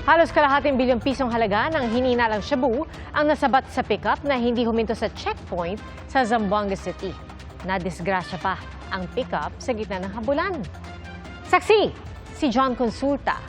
Halos kalahating bilyong pisong halaga ng hininalang shabu ang nasabat sa pickup na hindi huminto sa checkpoint sa Zamboanga City. Nadisgrasya pa ang pickup sa gitna ng habulan. Saksi, si John Consulta.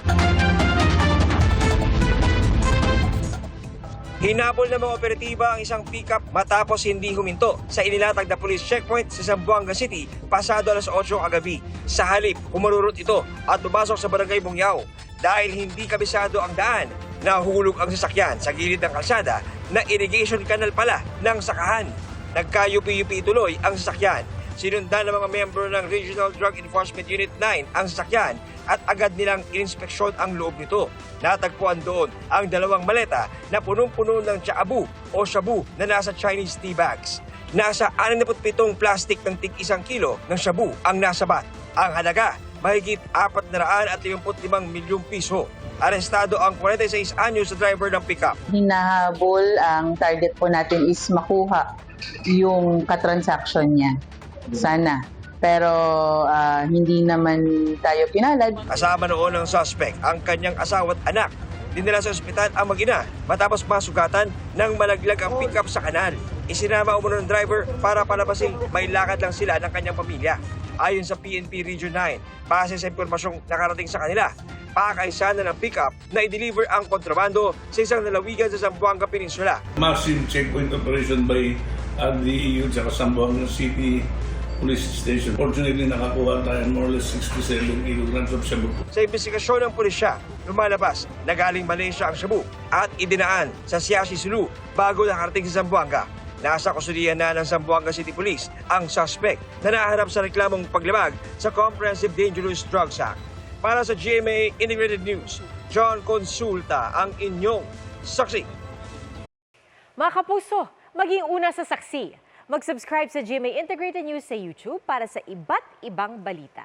Hinabol ng mga operatiba ang isang pickup matapos hindi huminto sa inilatag na police checkpoint sa Zamboanga City pasado alas 8 kagabi. Sa halip, humarurot ito at pumasok sa barangay Bungyaw. Dahil hindi kabisado ang daan, nahulog ang sasakyan sa gilid ng kalsada na irrigation canal pala ng sakahan. Nagkayupi-yupi tuloy ang sasakyan. Sinundan ng mga miyembro ng Regional Drug Enforcement Unit 9 ang sasakyan at agad nilang inspeksyon ang loob nito. Natagpuan doon ang dalawang maleta na punong-puno ng tsabu o shabu na nasa Chinese tea bags. Nasa 67 plastic ng tig-1 kilo ng shabu ang nasabat. Ang halaga, mahigit 455 milyong piso. Arestado ang 46 anyos na driver ng pickup. Hinahabol, ang target po natin is makuha yung katransaction niya. Sana. Pero hindi naman tayo pinalad. Kasama noon ng suspect ang kanyang asawa at anak. Dinala sa ospital ang mag-ina matapos masugatan nang malaglag ang pickup sa kanal. Isinama umano ng driver para palabasin may lakad lang sila ng kanyang pamilya. Ayon sa PNP Region 9, base sa impormasyong nakarating sa kanila, pakakaisa na ng pickup na i-deliver ang kontrabando sa isang lalawigan sa Zamboanga Peninsula. Massive checkpoint operation by RDEU at Zamboanga City Police Station. Fortunately, nakakuha tayo more or less 67 kilograms of shabu. Sa investigasyon ng pulisya, lumalabas na galing Malaysia ang shabu at idinaan sa Siasi Sulu bago nakarating sa Zamboanga. Nasa kustudiyan na ng Zamboanga City Police ang suspect na naharap sa reklamong paglabag sa Comprehensive Dangerous Drugs Act. Para sa GMA Integrated News, John Consulta ang inyong saksi. Mga kapuso, maging una sa saksi. Mag-subscribe sa GMA Integrated News sa YouTube para sa iba't ibang balita.